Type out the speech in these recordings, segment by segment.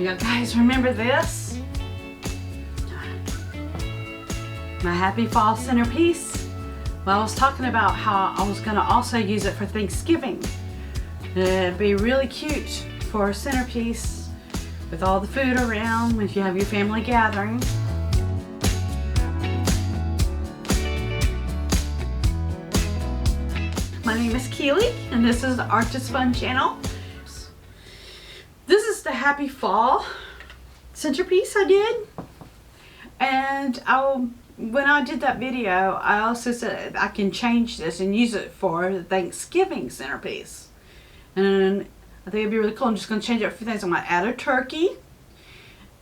You guys remember this? My Happy Fall centerpiece? Well, I was talking about how I was going to also use it for Thanksgiving. It'd be really cute for a centerpiece with all the food around if you have your family gathering. My name is Keely and this is the Artist Fun channel. This is the Happy Fall centerpiece I did. And when I did that video, I also said I can change this and use it for the Thanksgiving centerpiece. And I think it'd be really cool. I'm just going to change up a few things. I'm going to add a turkey.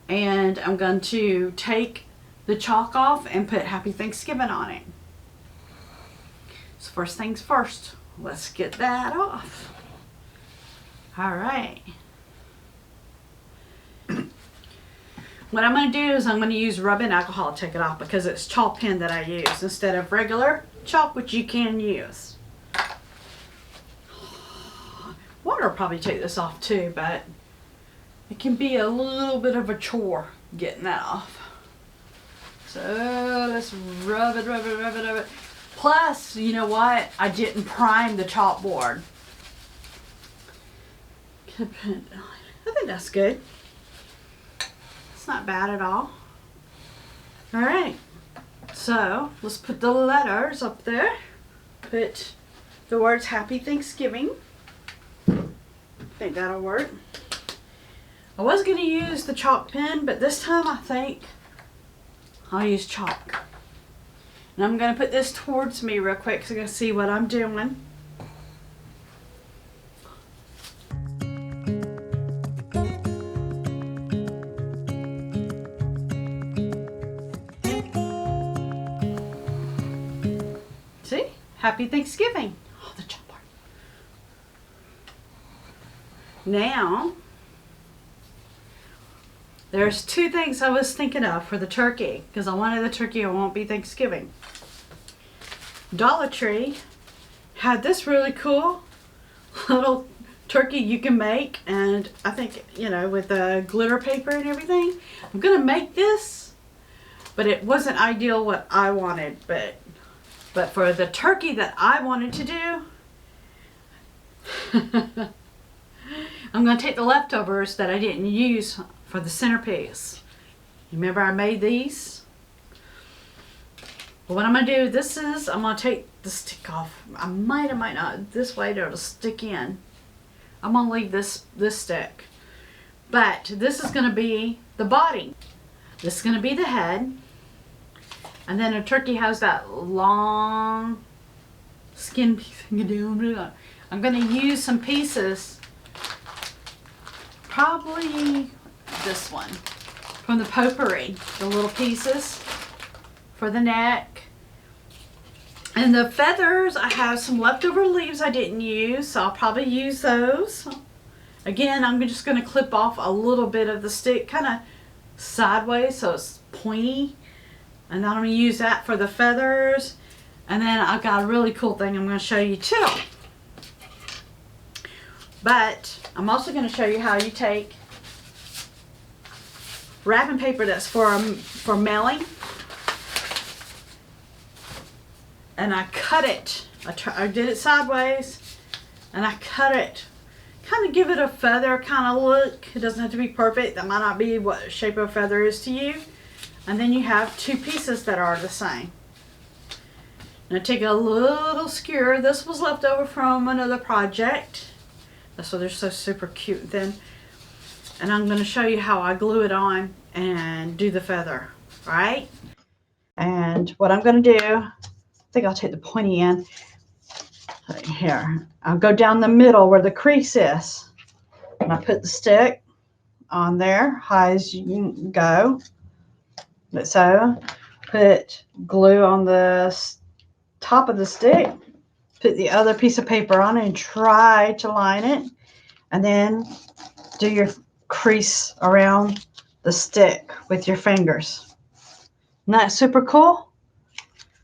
And I'm going to take the chalk off and put Happy Thanksgiving on it. So first things first, let's get that off. Alright. What I'm going to do is I'm going to use rubbing alcohol to take it off because it's chalk pen that I use instead of regular chalk, which you can use. Water will probably take this off too, but it can be a little bit of a chore getting that off. So let's rub it, rub it, rub it, rub it. Plus, you know what? I didn't prime the chalkboard. I think that's good. Not bad at all. Alright, so let's put the letters up there. Put the words Happy Thanksgiving. I think that'll work. I was going to use the chalk pen, but this time I think I'll use chalk. And I'm going to put this towards me real quick so you can see what I'm doing. See? Happy Thanksgiving. Oh, the chalkboard. Now, there's two things I was thinking of for the turkey because I wanted the turkey. It won't be Thanksgiving. Dollar Tree had this really cool little turkey you can make, and I think, you know, with the glitter paper and everything. I'm going to make this, but it wasn't ideal what I wanted, but for the turkey that I wanted to do, I'm going to take the leftovers that I didn't use for the centerpiece. Remember I made these? Well, what I'm going to do, I'm going to take the stick off. I might not. This way it'll stick in. I'm going to leave this stick. But this is going to be the body. This is going to be the head. And then a turkey has that long skin piece. I'm going to use some pieces, probably this one, from the potpourri, the little pieces for the neck. And the feathers, I have some leftover leaves I didn't use, so I'll probably use those. Again, I'm just going to clip off a little bit of the stick, kind of sideways so it's pointy. And then I'm going to use that for the feathers. And then I've got a really cool thing I'm going to show you too. But I'm also going to show you how you take wrapping paper that's for mailing. And I cut it. I did it sideways. And I cut it. Kind of give it a feather kind of look. It doesn't have to be perfect. That might not be what shape of feather is to you. And then you have two pieces that are the same. Now take a little skewer. This was left over from another project. That's why they're so super cute then. And I'm going to show you how I glue it on and do the feather. Right? And what I'm going to do, I think I'll take the pointy end. Right here. I'll go down the middle where the crease is. And I put the stick on there, high as you can go. So, put glue on the top of the stick, put the other piece of paper on it and try to line it, and then do your crease around the stick with your fingers. Isn't that super cool?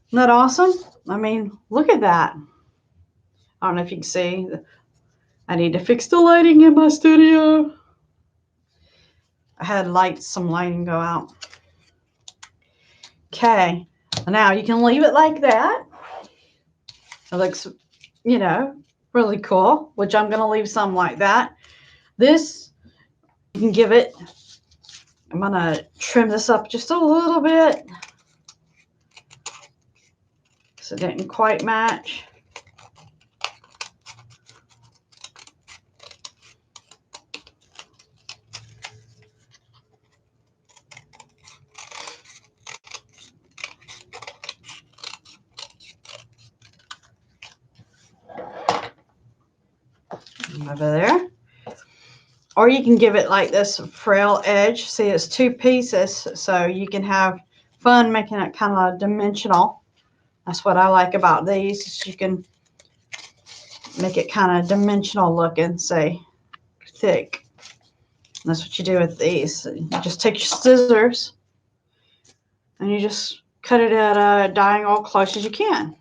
Isn't that awesome? I mean, look at that. I don't know if you can see. I need to fix the lighting in my studio. I had some lighting go out. Okay, now you can leave it like that. It looks, you know, really cool, which I'm going to leave some like that. This, you can give it, I'm going to trim this up just a little bit because it didn't quite match. Over there. Or you can give it like this frail edge. See, it's 2 pieces, so you can have fun making it kind of dimensional. That's what I like about these, is you can make it kind of dimensional looking, say, thick. And that's what you do with these. You just take your scissors and you just cut it at a diagonal close as you can.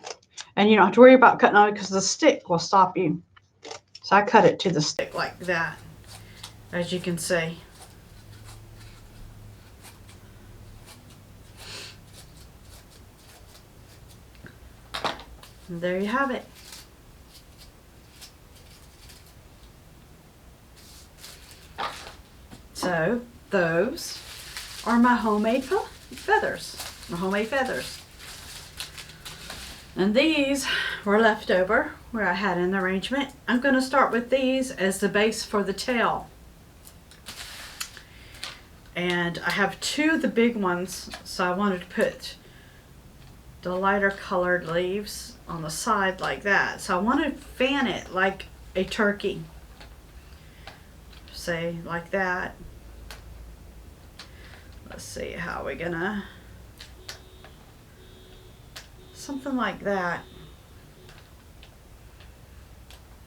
And you don't have to worry about cutting on it because the stick will stop you. So I cut it to the stick like that, as you can see. And there you have it. So those are my homemade feathers. My homemade feathers. And these were left over where I had an arrangement. I'm going to start with these as the base for the tail. And I have 2 of the big ones, so I wanted to put the lighter colored leaves on the side like that. So I want to fan it like a turkey. Say like that. Let's see how we're gonna, something like that.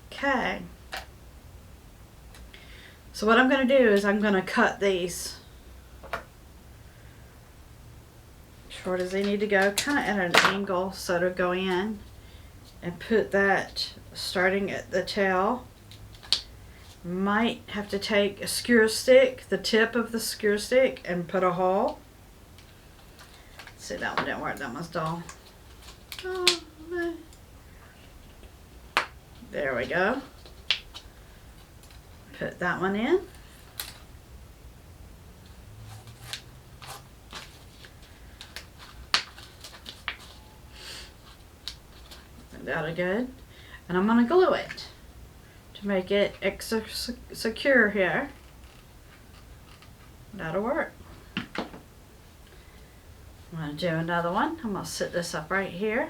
Okay. So what I'm gonna do is I'm gonna cut these short as they need to go, kind of at an angle so it'll go in, and put that starting at the tail. Might have to take a skewer stick, the tip of the skewer stick, and put a hole. See, that one didn't work, that one's dull. Oh, there we go. Put that one in. That'll good. And I'm going to glue it to make it extra secure here. That'll work. I'm going to do another one. I'm going to set this up right here.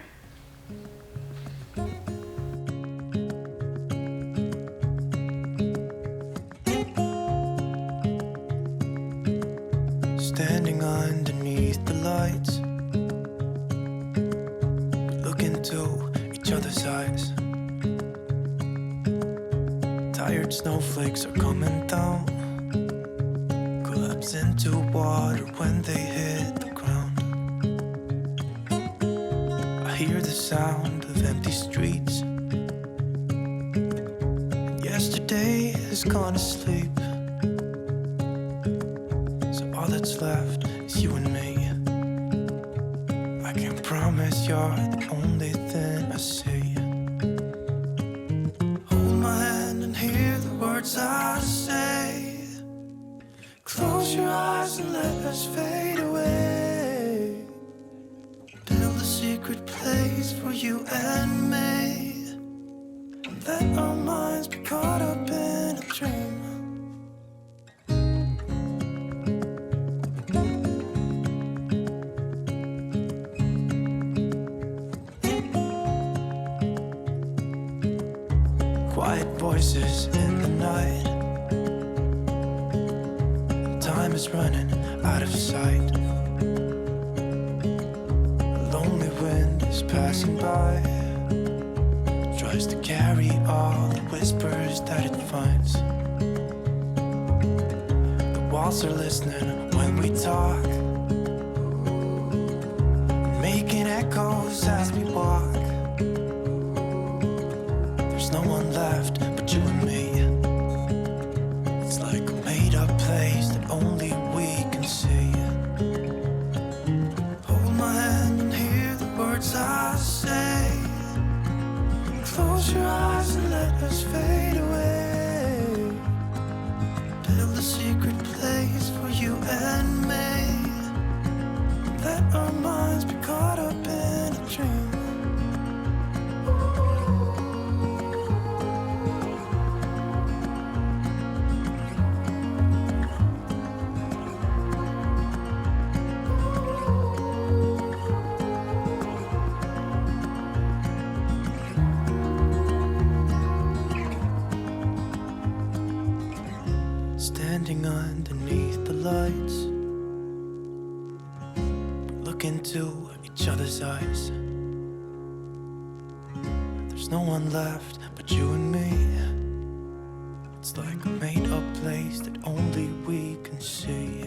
Standing underneath the lights, look into each other's eyes. Tired snowflakes are coming down, collapse into water when they hit the ground. I hear the sound of empty streets, and yesterday has gone to sleep. So all that's left is you and me. I can promise you're the only thing I see. Hold my hand and hear the words I say. Close your eyes and let us fade away. Build a secret place for you and me, and let our minds be caught up in a dream. Quiet voices in the night, time is running out of sight. A lonely wind is passing by, tries to carry all the whispers that it finds. The walls are listening when we talk, making echoes as we walk. There's no one left but you and me. It's like a made-up place that only beneath the lights. Look into each other's eyes. There's no one left but you and me. It's like a made-up place that only we can see.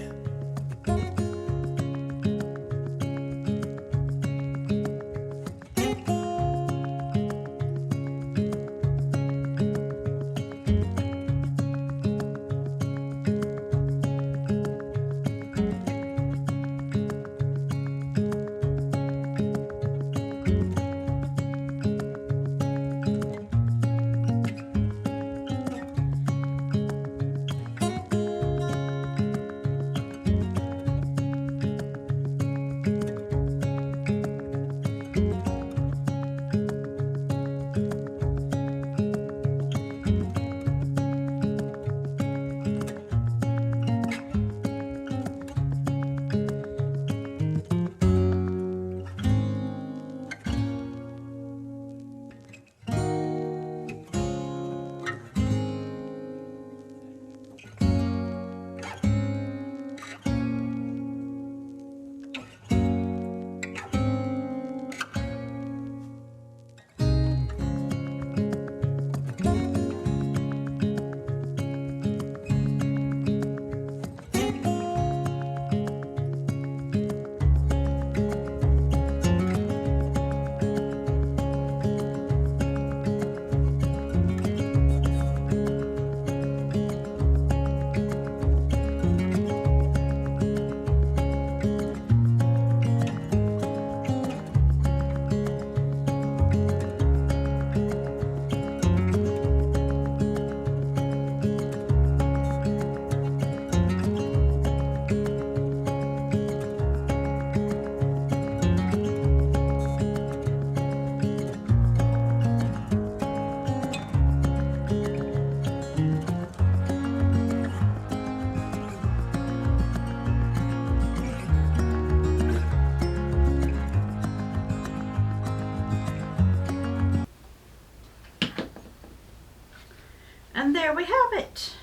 And there we have it.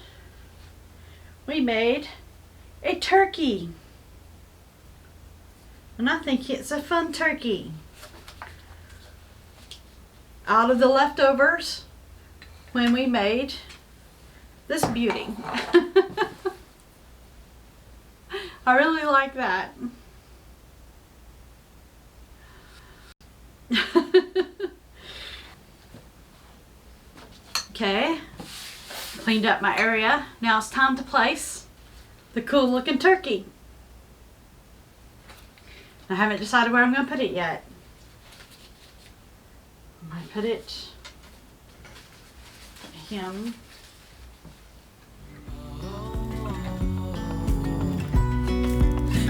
We made a turkey. And I think it's a fun turkey. Out of the leftovers when we made this beauty. I really like that. Okay, cleaned up my area. Now it's time to place the cool looking turkey. I haven't decided where I'm going to put it yet. I might put it him.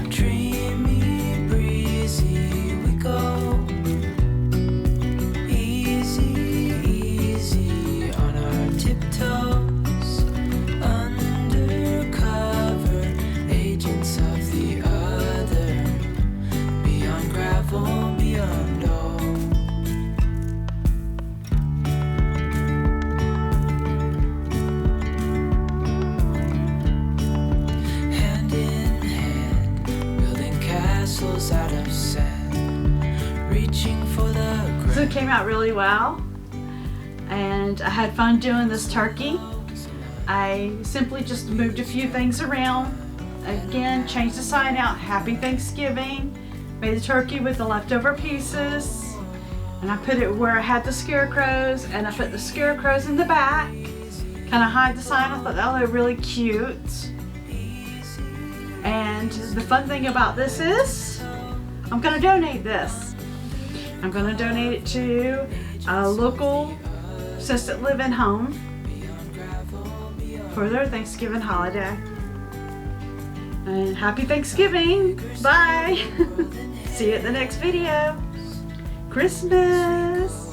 Dreamy, breezy, we go. Easy, easy on our tiptoes. Undercover agents of the other. Beyond gravel, beyond all. Hand in hand, building castles out of sand, reaching for the So it came out really well. And I had fun doing this turkey. I simply just moved a few things around. Again, changed the sign out, Happy Thanksgiving. Made the turkey with the leftover pieces. And I put it where I had the scarecrows, and I put the scarecrows in the back. Kind of hide the sign. I thought that looked really cute. And the fun thing about this is, I'm going to donate this. I'm going to donate it to a local assisted living home for their Thanksgiving holiday. And happy Thanksgiving. Bye. See you at the next video. Christmas.